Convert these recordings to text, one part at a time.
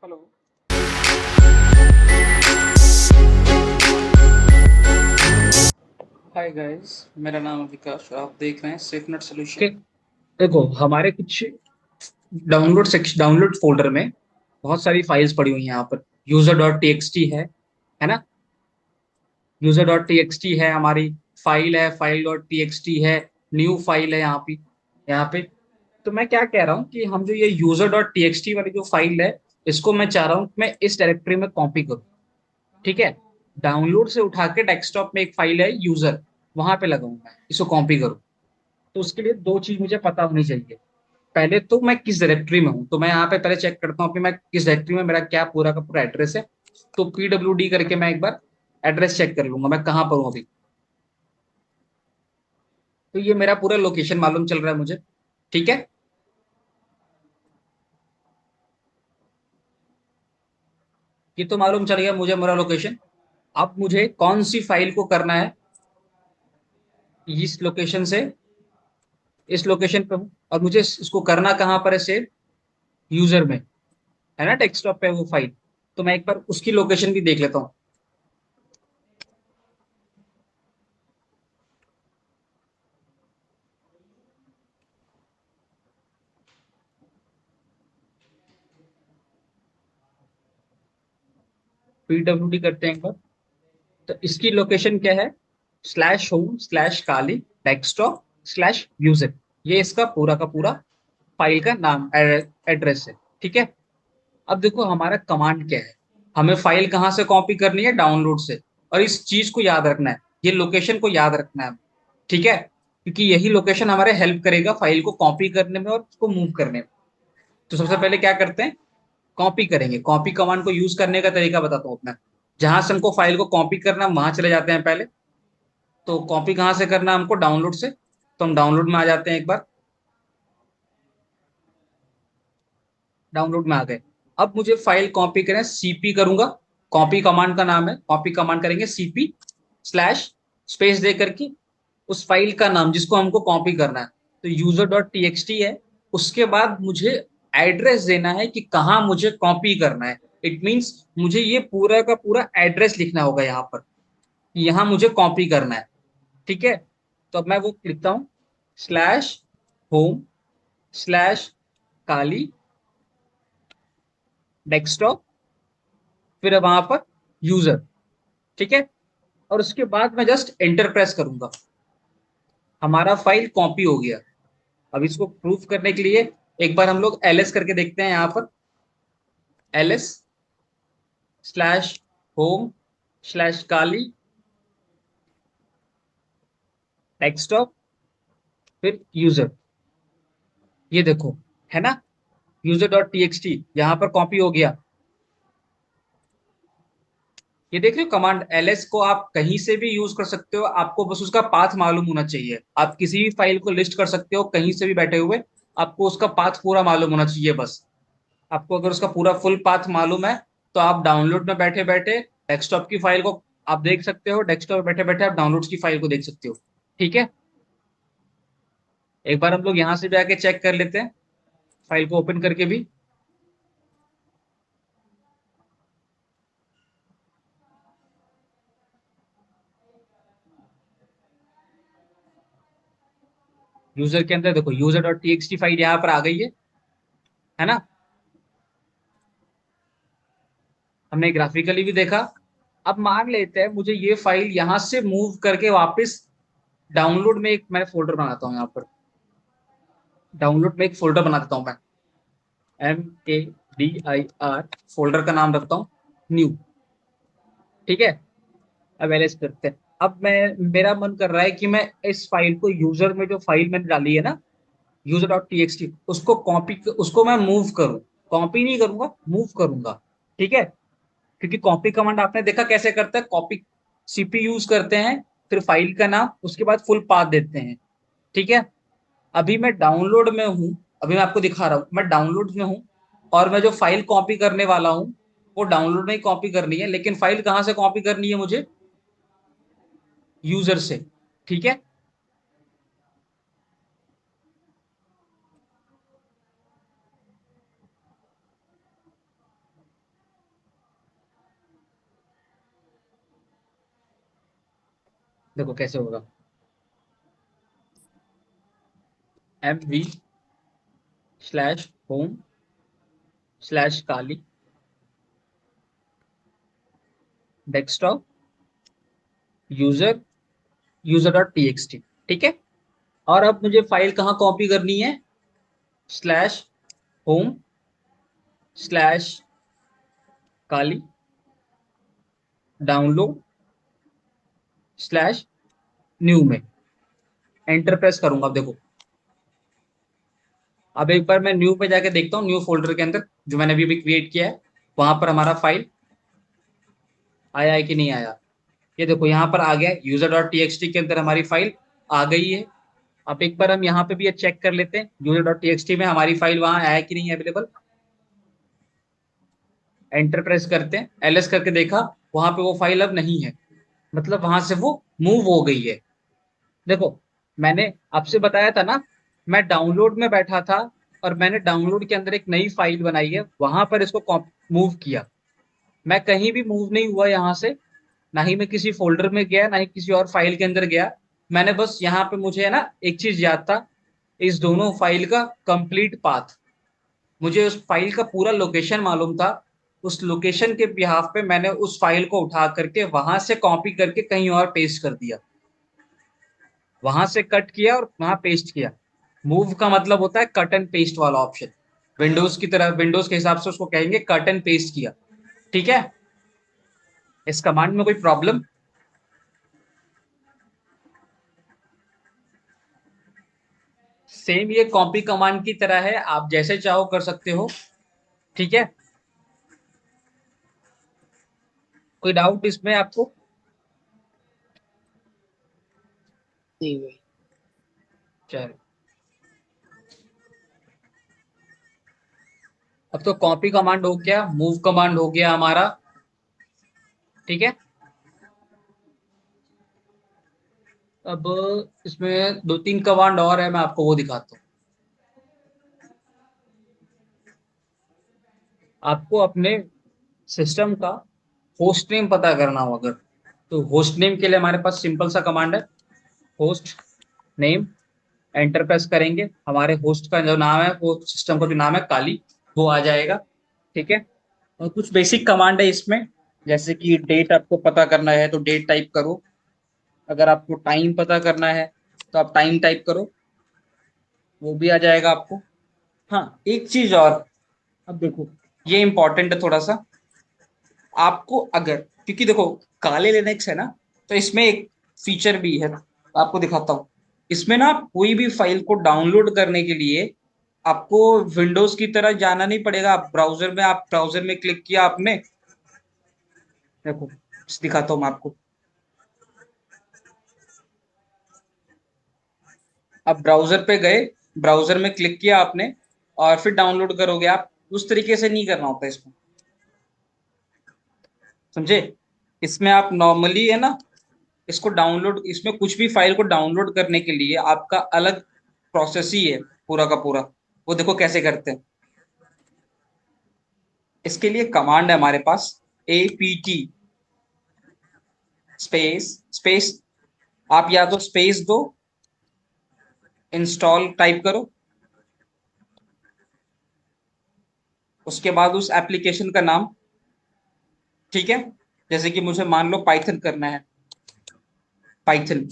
Hello. Hi guys, मेरा नाम है विकास और आप देख रहे हैं सेफनेट कि सोल्यूशन। देखो हमारे कुछ डाउनलोड सेक्शन डाउनलोड फोल्डर में बहुत सारी फाइल्स पड़ी हुई हैं यहाँ पर। User dot T x T है ना। User dot T x T है हमारी फाइल, है file dot T x T है, न्यू फाइल है यहाँ पे। तो मैं क्या कह रहा हूँ कि हम जो ये user dot T x T वाली जो फाइल है, इसको मैं चाह रहा हूँ कि मैं इस डायरेक्टरी में कॉपी करूँ। ठीक है। डाउनलोड से उठा के डेस्कटॉप में एक फाइल है यूजर, वहां पे लगाऊं मैं इसको कॉपी करूँ। तो उसके लिए दो चीज मुझे पता होनी चाहिए। पहले तो मैं किस डायरेक्टरी में हूँ, तो मैं यहाँ पे पहले चेक करता हूँ कि मैं किस डायरेक्टरी में, मेरा क्या पूरा का पूरा एड्रेस है। तो PWD करके मैं एक बार एड्रेस चेक कर लूंगा मैं कहाँ पर हूँ अभी। तो ये मेरा पूरा लोकेशन मालूम चल रहा है मुझे। ठीक है। ये तो मालूम चल गया मुझे मेरा लोकेशन। अब मुझे कौन सी फाइल को करना है, इस लोकेशन से इस लोकेशन पे हूँ और मुझे इसको करना कहाँ पर है, सेव यूजर में, है ना, डेस्कटॉप पे है वो फाइल। तो मैं एक बार उसकी लोकेशन भी देख लेता हूँ। PWD करते हैं एक बार। तो इसकी लोकेशन क्या है, /home/काली डेस्कटॉप /यूजर। ये इसका पूरा का पूरा फाइल का नाम एड्रेस है। ठीक है। अब देखो हमारा कमांड क्या है, हमें फाइल कहाँ से कॉपी करनी है, डाउनलोड से। और इस चीज को याद रखना है, ये लोकेशन को याद रखना है। ठीक है, क्योंकि यही लोकेशन हमारे हेल्प करेगा फाइल को कॉपी करने में और उसको मूव करने में। तो सबसे पहले क्या करते हैं, कॉपी करेंगे। कॉपी कमांड को यूज करने का तरीका बताता हूँ अपना। जहां से हमको फाइल को कॉपी करना है, वहां चले जाते हैं पहले। तो कॉपी कहाँ से करना है हमको, डाउनलोड से। तो हम डाउनलोड में आ जाते हैं एक बार। डाउनलोड में आ गए। अब मुझे फाइल कॉपी करें, सीपी करूंगा। कॉपी कमांड का नाम है, कॉपी कमांड करेंगे सीपी स्लैश स्पेस दे करके उस फाइल का नाम जिसको हमको कॉपी करना है। तो user dot T x T है। उसके बाद मुझे एड्रेस देना है कि कहाँ मुझे कॉपी करना है। इट मीन्स मुझे ये पूरा का पूरा एड्रेस लिखना होगा यहाँ पर, यहाँ मुझे कॉपी करना है। ठीक है। तो अब मैं वो लिखता हूँ, /home/काली डेस्कटॉप, फिर वहां पर यूजर। ठीक है। और उसके बाद मैं जस्ट एंटर प्रेस करूंगा, हमारा फाइल कॉपी हो गया। अब इसको प्रूफ करने के लिए एक बार हम लोग ls करके देखते हैं यहाँ पर। ls/home/काली डेस्कटॉप फिर यूजर। ये देखो, है ना, user dot T x T यहाँ पर कॉपी हो गया। ये देख रहे हो, कमांड ls को आप कहीं से भी यूज कर सकते हो, आपको बस उसका पाथ मालूम होना चाहिए। आप किसी भी फाइल को लिस्ट कर सकते हो कहीं से भी बैठे हुए, आपको उसका पाथ पूरा मालूम होना चाहिए बस। आपको अगर उसका पूरा फुल पाथ मालूम है, तो आप डाउनलोड में बैठे बैठे डेस्कटॉप की फाइल को आप देख सकते हो, डेस्कटॉप में बैठे बैठे आप डाउनलोड्स की फाइल को देख सकते हो। ठीक है। एक बार हम लोग यहाँ से भी आके चेक कर लेते हैं, फाइल को ओपन करके भी। यूजर के अंदर देखो, user dot T x T file यहाँ पर आ गई है ना। हमने ग्राफिकली भी देखा। अब मान लेते हैं मुझे ये फाइल यहाँ से मूव करके वापस डाउनलोड में, एक मैं फोल्डर बनाता हूँ यहाँ पर। डाउनलोड में एक फोल्डर बना देता हूँ मैं, MADIR, फोल्डर का नाम रखता हूँ न्यू। ठीक है। अब एलएस करते हैं। अब मैं, मेरा मन कर रहा है कि मैं इस फाइल को, यूजर में जो फाइल मैंने डाली है ना, user dot T x T, उसको कॉपी, उसको मैं मूव करूँ। कॉपी नहीं करूंगा, मूव करूंगा। ठीक है। क्योंकि कॉपी कमांड आपने देखा कैसे करता है, कॉपी सीपी यूज करते हैं, फिर फाइल का नाम, उसके बाद फुल पाथ देते हैं। ठीक है। अभी मैं डाउनलोड में हूँ, अभी मैं आपको दिखा रहा हूँ मैं डाउनलोड में हूँ। और मैं जो फाइल कॉपी करने वाला हूँ वो डाउनलोड में ही कॉपी करनी है, लेकिन फाइल कहाँ से कॉपी करनी है मुझे, यूजर से। ठीक है। देखो कैसे होगा, mv/home/kali डेस्कटॉप यूजर user.txt। ठीक है, और अब मुझे फाइल कहाँ कॉपी करनी है, /home/kali डाउनलोड/न्यू में एंटर प्रेस करूंगा। अब देखो, अब एक बार मैं न्यू पे जाके देखता हूँ, न्यू फोल्डर के अंदर जो मैंने अभी अभी क्रिएट किया है, वहां पर हमारा फाइल आया है कि नहीं आया। ये देखो यहाँ पर आ गया, user.txt के अंदर हमारी फाइल आ गई है। अब एक बार हम यहाँ पे भी ये चेक कर लेते हैं, user.txt में हमारी फाइल वहां है कि नहीं अवेलेबल। एंटर प्रेस करते हैं, एलएस करके देखा, वहां पे वो फाइल अब नहीं है, मतलब वहां से वो मूव हो गई है। देखो, मैंने आपसे बताया था ना, मैं डाउनलोड में बैठा था और मैंने डाउनलोड के अंदर एक नई फाइल बनाई है, वहां पर इसको मूव किया। मैं कहीं भी मूव नहीं हुआ यहाँ से, ना ही मैं किसी फोल्डर में गया, ना ही किसी और फाइल के अंदर गया। मैंने बस यहाँ पे, मुझे है ना एक चीज याद था, इस दोनों फाइल का कंप्लीट पाथ, मुझे उस फाइल का पूरा लोकेशन मालूम था। उस लोकेशन के बिहाफ पे मैंने उस फाइल को उठा करके वहां से कॉपी करके कहीं और पेस्ट कर दिया, वहां से कट किया और वहां पेस्ट किया। मूव का मतलब होता है कट एंड पेस्ट वाला ऑप्शन, विंडोज की तरह, विंडोज के हिसाब से उसको कहेंगे कट एंड पेस्ट किया। ठीक है, इस कमांड में कोई प्रॉब्लम? सेम ये कॉपी कमांड की तरह है, आप जैसे चाहो कर सकते हो। ठीक है, कोई डाउट इसमें आपको? नहीं भाई। चलो, अब तो कॉपी कमांड हो गया, मूव कमांड हो गया हमारा। ठीक है, अब इसमें दो तीन कमांड और है, मैं आपको वो दिखाता हूँ। आपको अपने सिस्टम का होस्ट नेम पता करना हो अगर, तो होस्ट नेम के लिए हमारे पास सिंपल सा कमांड है, होस्ट नेम। एंटर प्रेस करेंगे, हमारे होस्ट का जो नाम है, वो सिस्टम का जो नाम है काली, वो आ जाएगा। ठीक है, और कुछ बेसिक कमांड है इसमें, जैसे कि डेट आपको पता करना है तो डेट टाइप करो, अगर आपको टाइम पता करना है तो आप टाइम टाइप करो, वो भी आ जाएगा आपको। हाँ, एक चीज और, अब देखो ये इंपॉर्टेंट है थोड़ा सा, आपको अगर, क्योंकि देखो काले लिनक्स है ना, तो इसमें एक फीचर भी है, आपको दिखाता हूँ। इसमें ना कोई भी फाइल को डाउनलोड करने के लिए आपको विंडोज की तरह जाना नहीं पड़ेगा। आप ब्राउजर में, आप ब्राउजर में क्लिक किया आपने, देखो दिखाता हूँ मैं आपको। आप ब्राउजर पे गए, ब्राउजर में क्लिक किया आपने और फिर डाउनलोड करोगे आप, उस तरीके से नहीं करना होता इसमें, समझे। इसमें आप नॉर्मली है ना, इसको डाउनलोड, इसमें कुछ भी फाइल को डाउनलोड करने के लिए आपका अलग प्रोसेस ही है पूरा का पूरा। वो देखो कैसे करते हैं, इसके लिए कमांड है हमारे पास, apt स्पेस स्पेस, आप या तो स्पेस दो, इंस्टॉल टाइप करो, उसके बाद उस एप्लीकेशन का नाम। ठीक है, जैसे कि मुझे मान लो पाइथन करना है, पाइथन।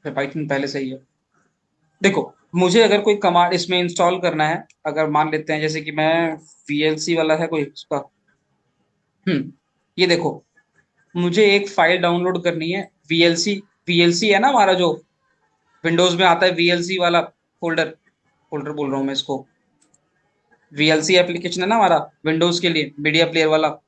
पाइथन पहले से ही है। देखो, मुझे अगर कोई कमांड इसमें इंस्टॉल करना है, अगर मान लेते हैं जैसे कि मैं वीएलसी वाला है कोई उसका, ये देखो, मुझे एक फाइल डाउनलोड करनी है, वीएलसी, वीएलसी है ना हमारा जो विंडोज में आता है, वीएलसी वाला फोल्डर, फोल्डर बोल रहा हूँ मैं इसको, वीएलसी एप्लीकेशन है ना हमारा विंडोज के लिए, मीडिया प्लेयर वाला।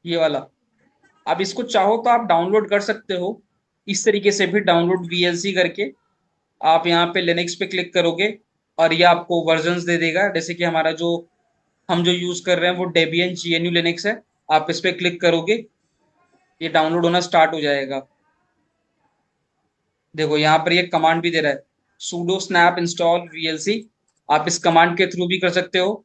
ये वाला, अब इसको चाहो तो आप डाउनलोड कर सकते हो, इस तरीके से भी डाउनलोड वीएलसी करके। आप यहाँ पे लिनक्स पे क्लिक करोगे और ये आपको वर्जन्स दे देगा, जैसे कि हमारा जो हम जो यूज कर रहे हैं वो डेबियन GNU लिनक्स है। आप इस पे क्लिक करोगे, ये डाउनलोड होना स्टार्ट हो जाएगा। देखो यहाँ पर ये कमांड भी दे रहा है, sudo snap install vlc। आप इस कमांड के थ्रू भी कर सकते हो।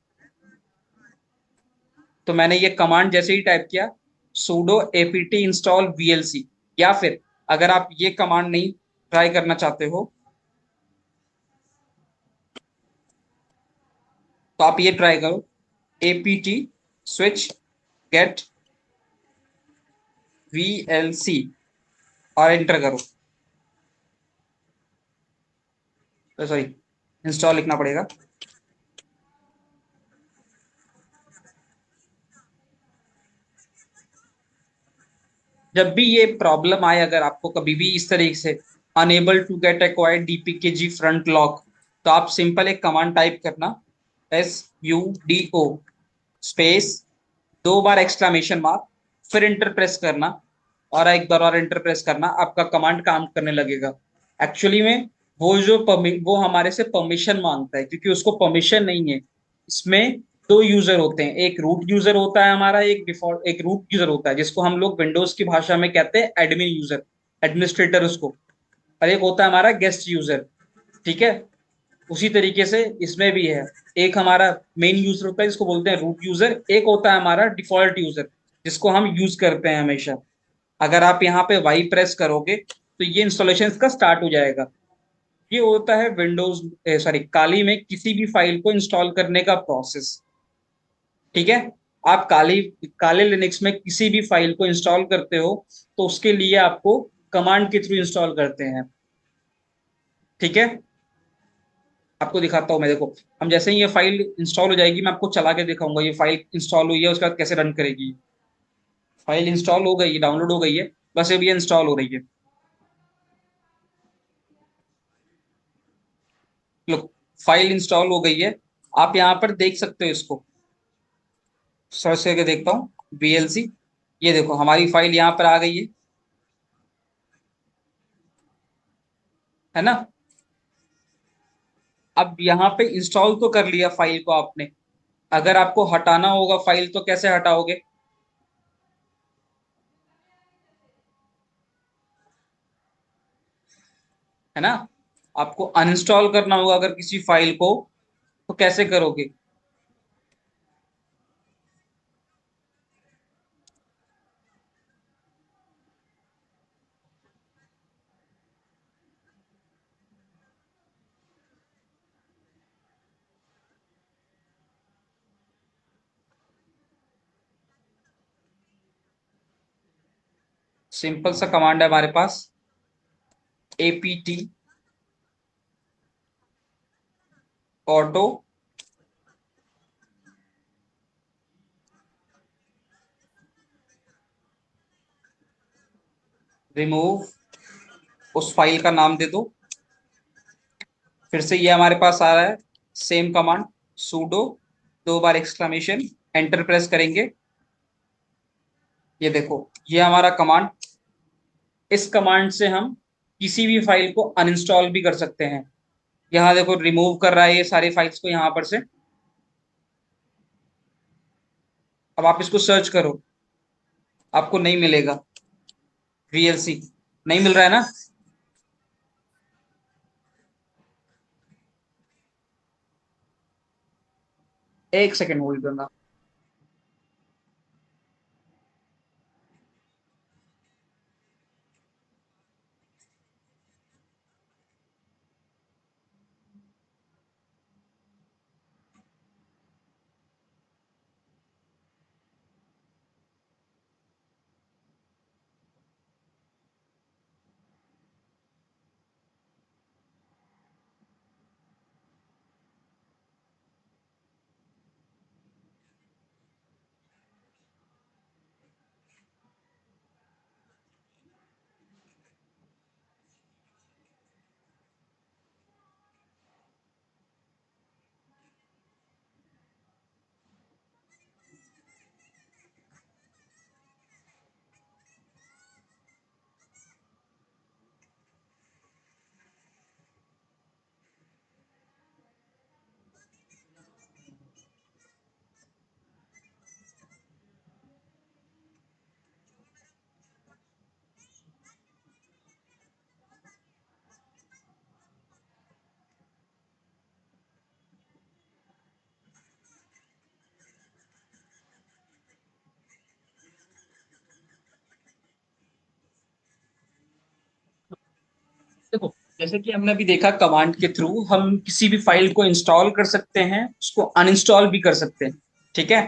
तो मैंने ये कमांड जैसे ही टाइप किया, sudo apt install vlc, या फिर अगर आप ये कमांड नहीं ट्राई करना चाहते हो तो आप ये ट्राई करो, apt switch get vlc, और एंटर करो। सॉरी, इंस्टॉल लिखना पड़ेगा। जब भी ये प्रॉब्लम आए, अगर आपको कभी भी इस तरीके से enable to get acquired dpkg front lock, तो आप सिंपल एक कमांड टाइप करना, sudo स्पेस 2 बार एक्सक्लेमेशन मार्क, फिर इंटर प्रेस करना, और एक बार और इंटर प्रेस करना, आपका कमांड काम करने लगेगा। एक्चुअली में वो हमारे से परमिशन मांगता है, क्योंकि उसको परमिशन नहीं है। इसमें दो यूजर होते हैं, एक रूट यूजर होता है हमारा, एक रूट यूजर होता है जिसको हम लोग विंडोज की भाषा में कहते हैं एडमिन यूजर, एडमिनिस्ट्रेटर उसको, और एक होता है हमारा गेस्ट यूजर। ठीक है, उसी तरीके से इसमें भी है। एक हमारा मेन यूजर होता है जिसको बोलते हैं रूट यूजर, एक होता है हमारा डिफॉल्ट यूजर जिसको हम यूज करते हैं हमेशा। अगर आप यहाँ पे वाई प्रेस करोगे तो ये इंस्टॉलेशन इसका स्टार्ट हो जाएगा। ये होता है विंडोज, सॉरी, काली में किसी भी फाइल को इंस्टॉल करने का प्रोसेस। ठीक है, आप काले लिनक्स में किसी भी फाइल को इंस्टॉल करते हो तो उसके लिए आपको कमांड के थ्रू इंस्टॉल करते हैं। ठीक है, आपको दिखाता हूँ मैं, देखो, हम जैसे ही ये फाइल इंस्टॉल हो जाएगी मैं आपको चला के दिखाऊंगा ये फाइल इंस्टॉल हुई है उसके बाद कैसे रन करेगी। फाइल इंस्टॉल हो गई, डाउनलोड हो गई है, बस अभी ये इंस्टॉल हो रही है। लो, फाइल इंस्टॉल हो गई है। आप यहाँ पर देख सकते हो इसको, सर्च करके देखता हूँ VLC। ये देखो हमारी फाइल यहाँ पर आ गई है ना। अब यहाँ पे इंस्टॉल तो कर लिया फाइल को आपने, अगर आपको हटाना होगा फाइल तो कैसे हटाओगे? है ना, आपको अनइंस्टॉल करना होगा अगर किसी फाइल को, तो कैसे करोगे? सिंपल सा कमांड है हमारे पास, apt ऑटो रिमूव, उस फाइल का नाम दे दो। फिर से ये हमारे पास आ रहा है सेम कमांड, sudo 2 बार एक्सक्लेमेशन, एंटर प्रेस करेंगे। ये देखो, ये हमारा कमांड, इस कमांड से हम किसी भी फाइल को अनइंस्टॉल भी कर सकते हैं। यहाँ देखो रिमूव कर रहा है ये सारी फाइल्स को यहाँ पर से। अब आप इसको सर्च करो, आपको नहीं मिलेगा, VLC नहीं मिल रहा है ना। एक सेकेंड होल्ड करना। देखो, जैसे कि हमने अभी देखा, कमांड के थ्रू हम किसी भी फाइल को इंस्टॉल कर सकते हैं, उसको अनइंस्टॉल भी कर सकते हैं। ठीक है।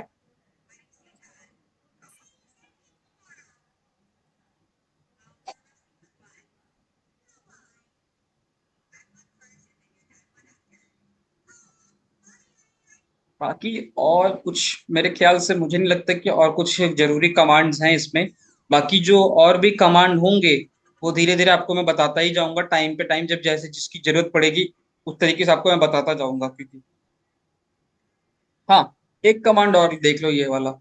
बाकी और कुछ मेरे ख्याल से मुझे नहीं लगता कि और कुछ जरूरी कमांड्स हैं इसमें। बाकी जो और भी कमांड होंगे वो धीरे धीरे आपको मैं बताता ही जाऊंगा, टाइम पे टाइम, जब जैसे जिसकी जरूरत पड़ेगी उस तरीके से आपको मैं बताता जाऊंगा। क्योंकि हाँ, एक कमांड और देख लो, ये वाला।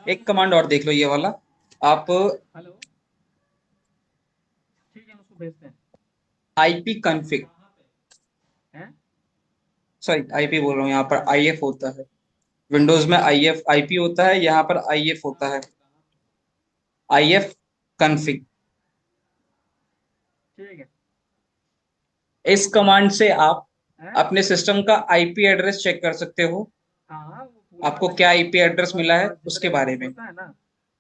एक कमांड और देख लो, ये वाला। आप हेलो, ठीक है, उसको भेजते हैं। आईपी कॉन्फ़िग, हैं? सॉरी आईपी बोल रहा हूँ, यहाँ पर आईएफ होता है। विंडोज में आईएफ आईपी होता है, यहाँ पर आईएफ होता है, आईएफ कॉन्फ़िग। ठीक है। इस कमांड से आप हैं? अपने सिस्टम का आईपी एड्रेस चेक कर सकते हो, हाँ, वो पूरा आपको वाला क्या जितना आईपी गोलमाल एड्रेस मिला वाला है जितने उसके बारे लिंक में। होता है ना,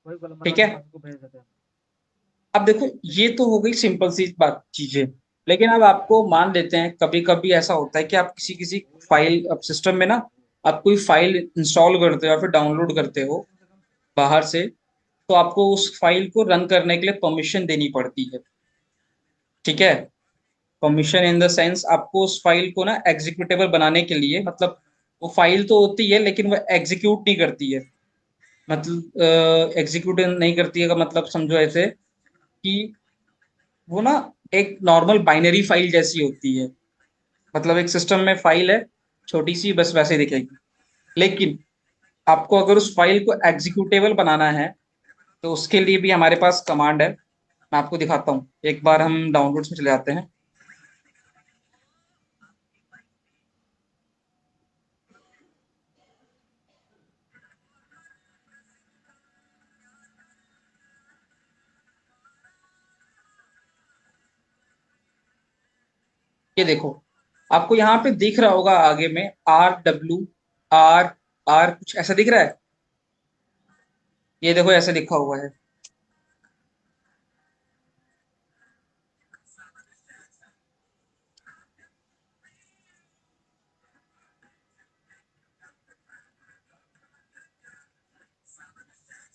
वही गोलमाल ठीक वाले है। के पास उसको भेज देते हैं। अब देखो, ये तो हो गई सिंपल सी बात चीजें। लेकिन अब आपको मान लेते हैं, कभी कभी ऐसा होता है कि आप किसी किसी फाइल, अब सिस्टम में ना आप कोई फाइल इंस्टॉल करते हो या फिर डाउनलोड करते हो बाहर से, तो आपको उस फाइल को रन करने के लिए परमिशन देनी पड़ती है। ठीक है। परमिशन इन द सेंस, आपको उस फाइल को ना एग्जीक्यूटेबल बनाने के लिए, मतलब वो फाइल तो होती है लेकिन वो एग्जीक्यूट नहीं करती है। मतलब एग्जीक्यूट नहीं करती है का मतलब समझो ऐसे कि वो ना एक नॉर्मल बाइनरी फाइल जैसी होती है। मतलब एक सिस्टम में फाइल है छोटी सी, बस वैसे ही दिखेगी। लेकिन आपको अगर उस फाइल को एग्जीक्यूटेबल बनाना है तो उसके लिए भी हमारे पास कमांड है। मैं आपको दिखाता हूँ, एक बार हम डाउनलोड्स में चले जाते हैं। ये देखो, आपको यहाँ पे दिख रहा होगा आगे में RWR कुछ ऐसा दिख रहा है। ये देखो, ऐसे लिखा हुआ है।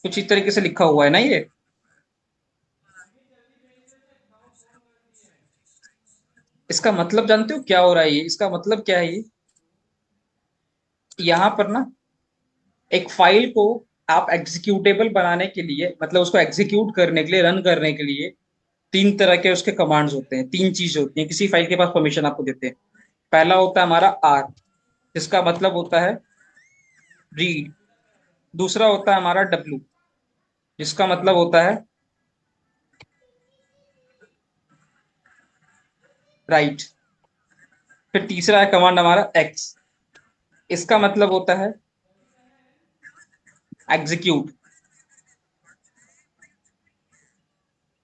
कुछ इस तरीके से लिखा हुआ है ना ये। इसका मतलब जानते हो क्या हो रहा है? ये इसका मतलब क्या है? ये यहाँ पर ना एक फाइल को आप एग्जीक्यूटेबल बनाने के लिए, मतलब उसको एग्जीक्यूट करने के लिए, रन करने के लिए तीन तरह के उसके कमांड्स होते हैं, तीन चीजें होती हैं किसी फाइल के पास परमिशन आपको देते हैं। पहला होता है हमारा आर, जिसका मतलब होता है रीड। दूसरा होता है हमारा डब्ल्यू, जिसका मतलब होता है राइट। फिर तीसरा है कमांड हमारा एक्स, इसका मतलब होता है एग्जीक्यूट।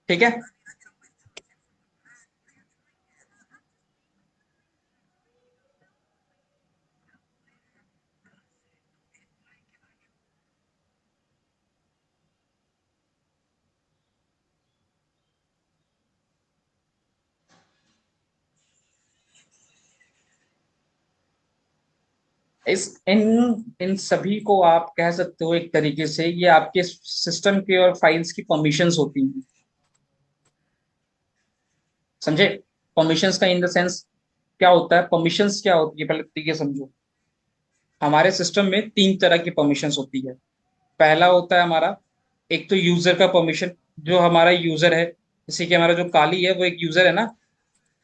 ठीक है। इस इन इन सभी को आप कह सकते हो एक तरीके से, ये आपके सिस्टम के और फाइल्स की परमिशंस होती हैं। समझे? परमिशंस का इन द सेंस क्या होता है, परमिशंस क्या होती है, पहले तरीके समझो। हमारे सिस्टम में तीन तरह की परमिशंस होती है। पहला होता है हमारा, एक तो यूजर का परमिशन, जो हमारा यूजर है, जैसे कि हमारा जो काली है वो एक यूजर है ना,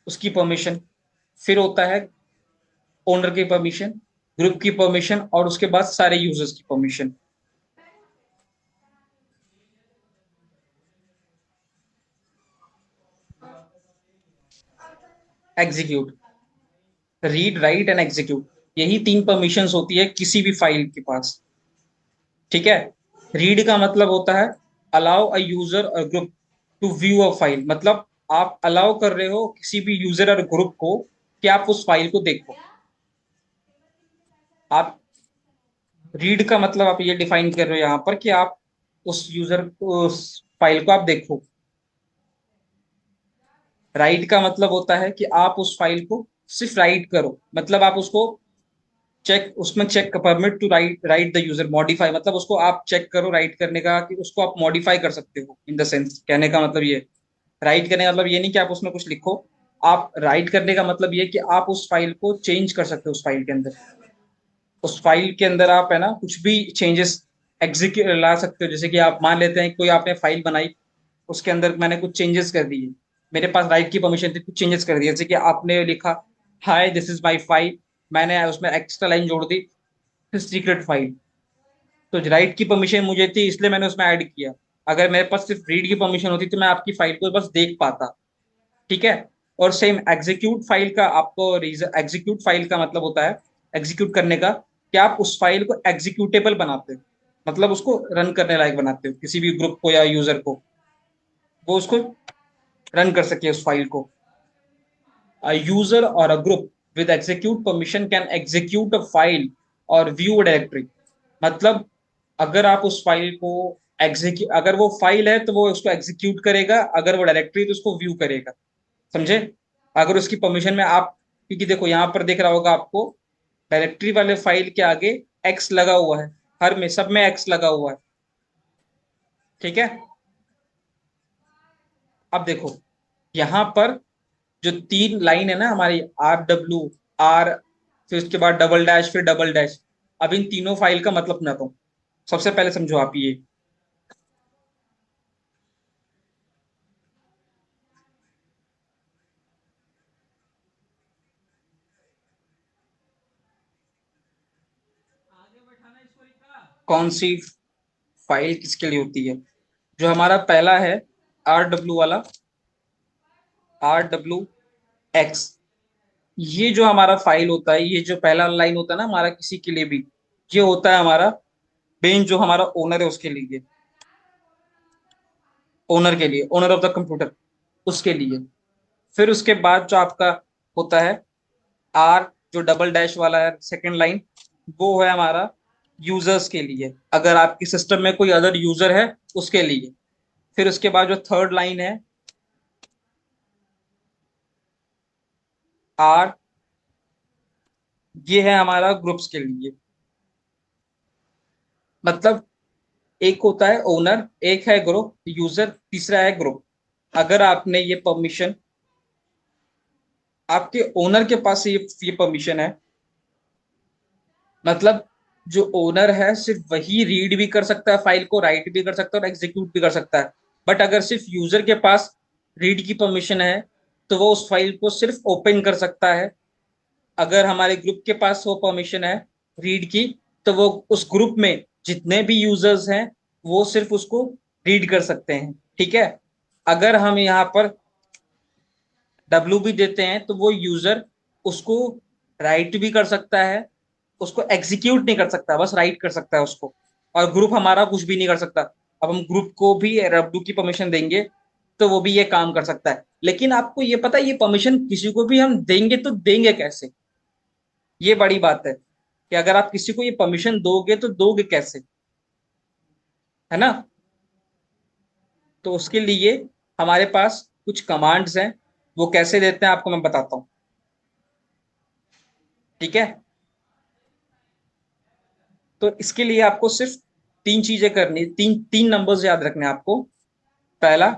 उसकी परमिशन। फिर होता है ओनर की परमिशन, ग्रुप की परमिशन, और उसके बाद सारे यूजर्स की permission. Execute, read write and execute, यही तीन परमिशंस होती है किसी भी फाइल के पास। ठीक है। रीड का मतलब होता है अलाउ अ यूजर और group to view a file, मतलब आप अलाउ कर रहे हो किसी भी यूजर और ग्रुप को कि आप उस फाइल को देखो। आप रीड का मतलब आप ये डिफाइन कर रहे हो यहाँ पर कि आप उस यूजर उस फाइल को आप देखो। राइट का मतलब होता है कि आप उस फाइल को सिर्फ राइट करो, मतलब आप उसको चेक, उसमें check permit to write write the user modify, मतलब उसको आप चेक करो राइट करने का कि उसको आप मॉडिफाई कर सकते हो। इन द सेंस कहने का मतलब ये, राइट करने का मतलब ये नहीं कि आप उसमें कुछ लिखो, आप राइट करने का मतलब ये कि आप उस फाइल को चेंज कर सकते हो। उस फाइल के अंदर, उस फाइल के अंदर आप है ना कुछ भी चेंजेस एग्जीक्यूट ला सकते हो। जैसे कि आप मान लेते हैं कोई आपने फाइल बनाई, उसके अंदर मैंने कुछ चेंजेस कर दिए, मेरे पास राइट की परमिशन थी, कुछ चेंजेस कर दिए। जैसे कि आपने लिखा hi this is my file, मैंने उसमें एक्स्ट्रा लाइन जोड़ दी सीक्रेट फाइल, तो राइट की परमिशन मुझे थी इसलिए मैंने उसमें ऐड किया। अगर मेरे पास सिर्फ रीड की परमिशन होती तो मैं आपकी फाइल को बस देख पाता। ठीक है। और सेम एग्जीक्यूट फाइल का आपको रीजन, एग्जीक्यूट फाइल का मतलब होता है एग्जीक्यूट करने का, कि आप उस फाइल को एग्जीक्यूटेबल बनाते हो, मतलब उसको रन करने लायक बनाते हो, किसी भी ग्रुप को या यूजर को वो उसको रन कर सके उस फाइल को। A user or a group with execute permission can execute a file or view a directory। मतलब अगर आप उस फाइल को एग्जीक्यूट, अगर वो फाइल है तो वो उसको एग्जीक्यूट करेगा, अगर वो डायरेक्टरी तो उसको व्यू करेगा। समझे? अगर उसकी परमिशन में आप, क्योंकि देखो यहाँ पर दिख रहा होगा आपको, डायरेक्टरी वाले फाइल के आगे एक्स लगा हुआ है, हर में सब में एक्स लगा हुआ है। ठीक है। अब देखो यहाँ पर जो तीन लाइन है ना हमारी, RW, R, फिर उसके बाद डबल डैश, फिर डबल डैश, अब इन तीनों फाइल का मतलब समझाता हूँ। सबसे पहले समझो आप ये, कौन सी फाइल किसके लिए होती है। जो हमारा पहला है RW वाला, RWX, ये जो हमारा फाइल होता है, ये जो पहला लाइन होता है ना हमारा किसी के लिए भी, ये होता है हमारा बेन, जो हमारा ओनर है उसके लिए, ओनर के लिए, ओनर ऑफ द कंप्यूटर, उसके लिए। फिर उसके बाद जो आपका होता है आर, जो डबल डैश वाला है सेकंड लाइन, वो है हमारा यूजर्स के लिए, अगर आपके सिस्टम में कोई अदर यूजर है उसके लिए। फिर उसके बाद जो थर्ड लाइन है आर, ये है हमारा ग्रुप्स के लिए। मतलब एक होता है ओनर, एक है ग्रुप यूजर, तीसरा है ग्रुप। अगर आपने ये परमिशन, आपके ओनर के पास ये परमिशन है, मतलब जो ओनर है सिर्फ वही रीड भी कर सकता है फाइल को, राइट भी कर सकता है और एग्जीक्यूट भी कर सकता है। बट अगर सिर्फ यूजर के पास रीड की परमिशन है तो वो उस फाइल को सिर्फ ओपन कर सकता है। अगर हमारे ग्रुप के पास वो परमिशन है रीड की, तो वो उस ग्रुप में जितने भी यूजर्स हैं वो सिर्फ उसको रीड कर सकते हैं। ठीक है। अगर हम यहाँ पर डब्ल्यू भी देते हैं तो वो यूजर उसको राइट भी कर सकता है, उसको एग्जीक्यूट नहीं कर सकता, बस राइट कर सकता है उसको। और ग्रुप हमारा कुछ भी नहीं कर सकता। अब हम ग्रुप को भी डब्ल्यू की परमिशन देंगे तो वो भी ये काम कर सकता है। लेकिन आपको ये पता है ये परमिशन किसी को भी हम देंगे तो देंगे कैसे, ये बड़ी बात है कि अगर आप किसी को ये परमिशन दोगे तो दोगे कैसे, है ना? तो उसके लिए हमारे पास कुछ कमांड्स हैं, वो कैसे देते हैं आपको मैं बताता हूँ। ठीक है। तो इसके लिए आपको सिर्फ तीन चीजें करनी, तीन तीन नंबर्स याद रखने हैं आपको। पहला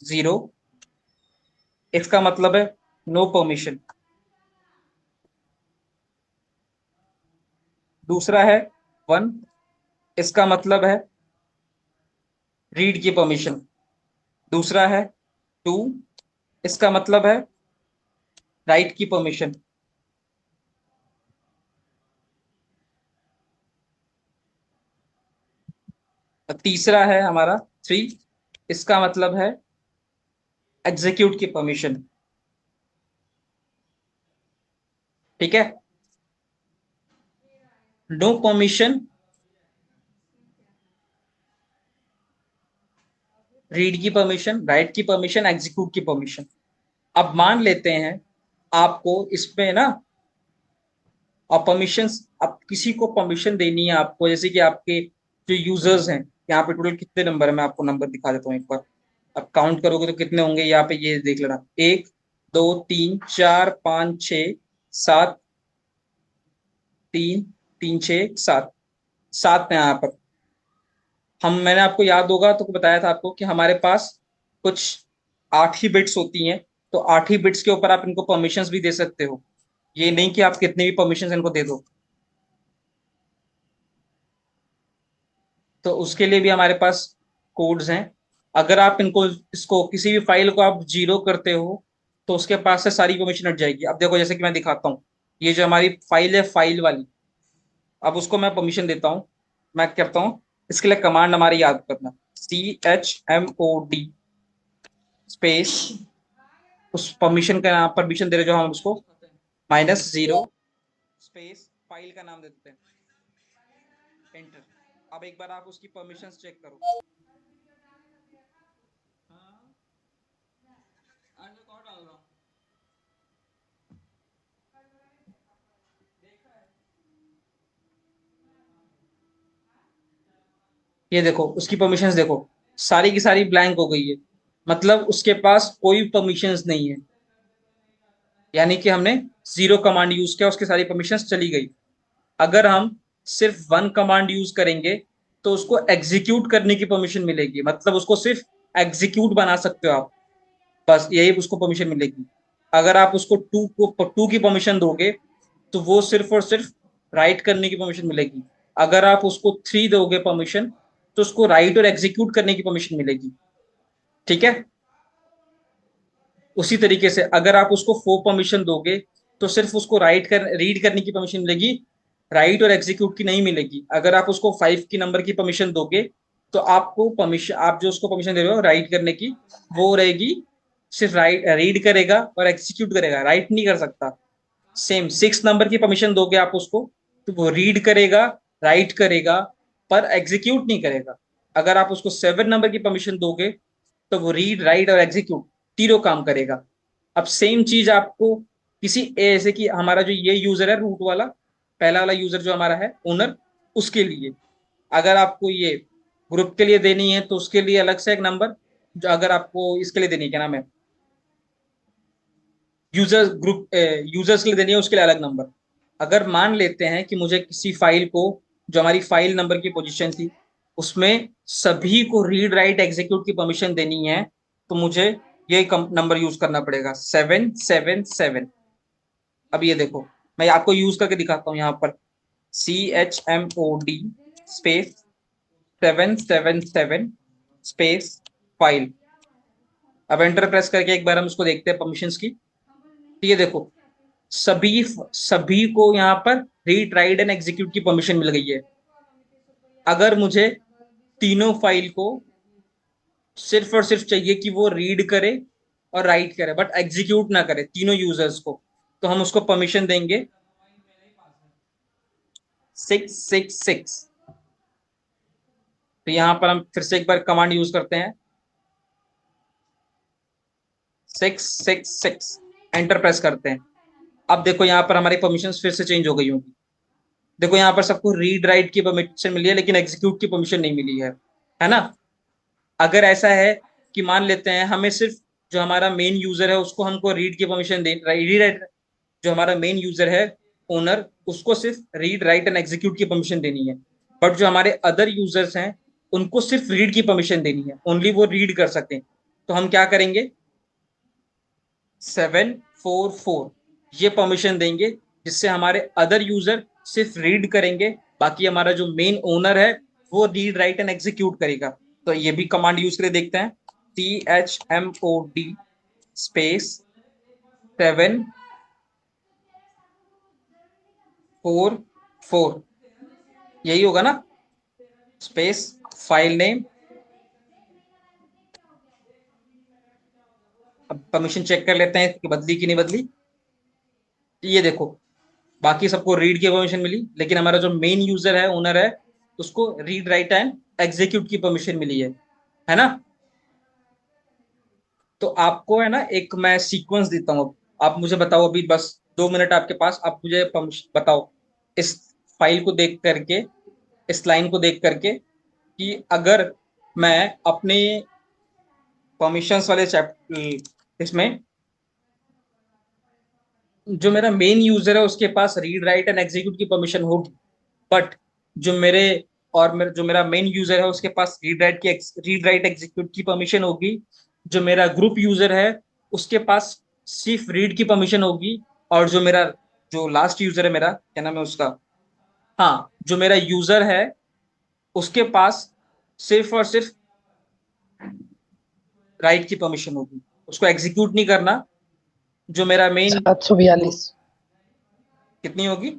जीरो, इसका मतलब है नो परमिशन। दूसरा है वन, इसका मतलब है रीड की परमिशन। दूसरा है टू, इसका मतलब है राइट की परमिशन। तीसरा है हमारा थ्री, इसका मतलब है एग्जीक्यूट की परमिशन। ठीक है। नो परमिशन, रीड की परमिशन, राइट की परमिशन, एग्जीक्यूट की परमिशन। अब मान लेते हैं आपको इसमें ना और परमिशंस, आप किसी को परमिशन देनी है आपको, जैसे कि आपके जो यूजर्स हैं, यहाँ पे टोटल कितने नंबर है, मैं आपको नंबर दिखा देता हूँ एक बार। आप काउंट करोगे तो कितने होंगे यहाँ पे, ये देख लेना, 1 2 3 4 5 6 7, 3 3 6 7, 7 है यहाँ पर। मैंने आपको याद होगा तो बताया था आपको कि हमारे पास कुछ 8 ही बिट्स होती हैं, तो 8 ही बिट्स के ऊपर आप इनको परमिशंस भी दे सकते हो, ये नहीं कि आप कितने भी परमिशंस इनको दे दो। तो उसके लिए भी हमारे पास कोड्स हैं। अगर आप इनको इसको किसी भी फाइल को आप 0 करते हो तो उसके पास से सारी परमिशन हट जाएगी। अब देखो, जैसे कि मैं दिखाता हूँ, ये जो हमारी फाइल है, फाइल वाली, अब उसको मैं परमिशन देता हूँ। मैं करता हूँ, इसके लिए कमांड हमारी याद करना, CHMOD स्पेस, उस परमिशन का नाम, परमिशन दे रहे जो हम उसको -0 स्पेस फाइल का नाम दे देते हैं, एंटर। अब एक बार आप उसकी परमिशंस चेक करो। ये देखो उसकी परमिशंस देखो, सारी की सारी ब्लैंक हो गई है, मतलब उसके पास कोई परमिशंस नहीं है, यानी कि हमने 0 कमांड यूज किया, उसकी सारी परमिशंस चली गई। अगर हम सिर्फ 1 कमांड यूज करेंगे तो उसको एग्जीक्यूट करने की परमिशन मिलेगी, मतलब उसको सिर्फ एग्जीक्यूट बना सकते हो आप, बस यही उसको परमिशन मिलेगी। अगर आप उसको 2 की परमिशन दोगे तो वो सिर्फ और सिर्फ राइट करने की परमिशन मिलेगी। अगर आप उसको 3 दोगे परमिशन तो उसको राइट और एग्जीक्यूट करने की परमिशन मिलेगी। ठीक है, उसी तरीके से अगर आप उसको 4 परमिशन दोगे तो सिर्फ उसको रीड करने की परमिशन मिलेगी, राइट और एग्जीक्यूट की नहीं मिलेगी। अगर आप उसको 5 की नंबर की परमिशन दोगे तो आपको परमिशन, आप जो उसको परमिशन दे रहे हो राइट करने की, वो रहेगी सिर्फ रीड करेगा और एग्जीक्यूट करेगा, राइट नहीं कर सकता। सेम 6 नंबर की परमिशन दोगे आप उसको तो वो रीड करेगा, राइट करेगा, पर एग्जीक्यूट नहीं करेगा। अगर आप उसको 7 नंबर की परमिशन दोगे तो वो रीड, राइट और एग्जीक्यूट तीनों काम करेगा। अब सेम चीज आपको किसी ऐसे कि हमारा जो ये यूजर है रूट वाला, पहला वाला यूजर जो हमारा है ओनर, उसके लिए अगर आपको ये ग्रुप के लिए देनी है तो उसके लिए अलग से एक नंबर, जो अगर आपको इसके लिए देनी है, क्या नाम है, यूजर्स ग्रुप, यूजर्स के लिए देनी है उसके लिए अलग नंबर। अगर मान लेते हैं कि मुझे किसी फाइल को, जो हमारी फाइल नंबर की पोजीशन थी, उसमें सभी को रीड राइट एग्जीक्यूट की परमिशन देनी है, तो मुझे ये नंबर यूज करना पड़ेगा, 777। अब ये देखो, मैं आपको यूज करके दिखाता हूँ यहाँ पर, CHMOD स्पेस 777 स्पेस फाइल। अब एंटर प्रेस करके एक बार हम उसको देखते हैं परमिशंस की। तो ये देखो, सभी सभी को यहाँ पर रीड राइट एंड एग्जीक्यूट की परमिशन मिल गई है। अगर मुझे तीनों फाइल को सिर्फ और सिर्फ चाहिए कि वो रीड करे और राइट करे बट एग्जीक्यूट ना करे तीनों यूजर्स को, तो हम उसको परमिशन देंगे 666। तो यहाँ पर हम फिर से एक बार कमांड यूज करते हैं, 666, एंटर प्रेस करते हैं। अब देखो यहाँ पर हमारी परमिशन फिर से चेंज हो गई होंगी। देखो यहाँ पर सबको रीड राइट की परमिशन मिली है लेकिन एग्जीक्यूट की परमिशन नहीं मिली है ना। अगर ऐसा है कि मान लेते हैं हमें सिर्फ जो हमारा मेन यूजर है उसको हमको रीड की परमिशन दे, रीड राइट, जो हमारा मेन यूजर है ओनर, उसको सिर्फ रीड राइट एंड एग्जीक्यूट की परमिशन देनी है, बट जो हमारे अदर यूजर्स हैं उनको सिर्फ रीड की परमिशन देनी है, ओनली वो रीड कर सकते हैं। तो हम क्या करेंगे, 744 ये परमिशन देंगे, जिससे हमारे अदर यूजर सिर्फ रीड करेंगे, बाकी हमारा जो मेन ओनर है वो रीड राइट एंड एग्जीक्यूट करेगा। तो ये भी कमांड यूज करके देखते हैं, CHMOD स्पेस 744, यही होगा ना, स्पेस फाइल नेम। अब परमिशन चेक कर लेते हैं कि बदली कि नहीं बदली। ये देखो, बाकी सबको रीड की परमिशन मिली लेकिन हमारा जो मेन यूजर है ओनर है उसको रीड राइट एंड एग्जीक्यूट की परमिशन मिली है ना। तो आपको है ना एक मैं सीक्वेंस देता हूँ, आप मुझे बताओ, अभी बस 2 मिनट आपके पास, आप मुझे बताओ इस फाइल को देख करके, इस लाइन को देख करके, कि अगर मैं अपने परमिशंस वाले चैप्टर इसमें जो मेरा मेन यूजर है उसके पास रीड राइट एंड एग्जीक्यूट की परमिशन होगी, बट जो मेरे जो मेरा मेन यूजर है उसके पास रीड राइट एग्जीक्यूट की परमिशन होगी। जो मेरा ग्रुप यूजर है उसके पास सिर्फ रीड की परमिशन होगी। और जो लास्ट यूजर है मेरा, क्या नाम है उसका, हाँ, जो मेरा यूजर है उसके पास सिर्फ और सिर्फ राइट की परमिशन होगी, उसको एग्जीक्यूट नहीं करना। जो मेरा मेन 742 कितनी होगी?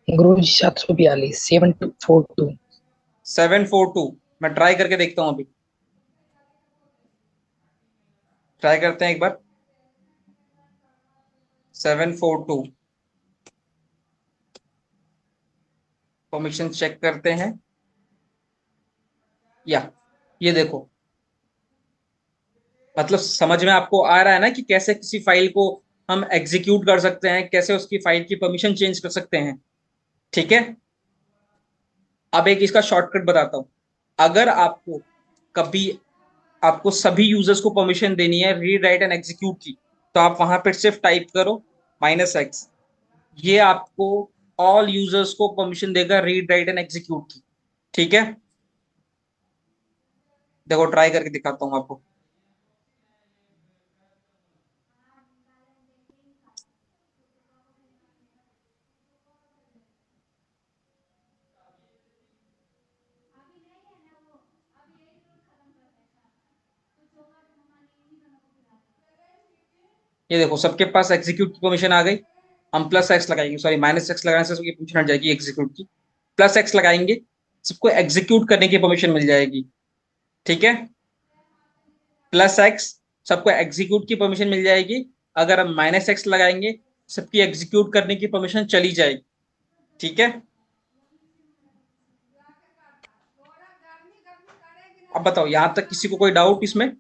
गुरुजी 742 742। 742। मैं ट्राई करके देखता हूं, अभी ट्राई करते हैं एक बार। 742 परमिशन चेक करते हैं। या ये देखो, मतलब समझ में आपको आ रहा है ना कि कैसे किसी फाइल को हम एग्जीक्यूट कर सकते हैं, कैसे उसकी फाइल की परमिशन चेंज कर सकते हैं। ठीक है, अब एक इसका शॉर्टकट बताता हूं। अगर आपको कभी आपको सभी यूजर्स को परमिशन देनी है रीड राइट एंड एग्जीक्यूट की, तो आप वहां पर सिर्फ टाइप करो -x। ये आपको ऑल यूजर्स को परमिशन देगा रीड राइट एंड एग्जीक्यूट की। ठीक है, देखो ट्राई करके दिखाता हूं आपको। ये देखो सबके पास एग्जीक्यूट की परमिशन आ गई। हम +x लगाएंगे, सॉरी -x लगाने से सबकी परमिशन हट जाएगी एग्जीक्यूट की। +x लगाएंगे, सबको एग्जीक्यूट करने की परमिशन मिल जाएगी। ठीक है, +x, सबको एग्जीक्यूट की परमिशन मिल जाएगी। अगर हम -x लगाएंगे, सबकी एग्जीक्यूट करने की परमिशन चली जाएगी। ठीक है, अब बताओ यहां तक किसी को कोई डाउट इसमें?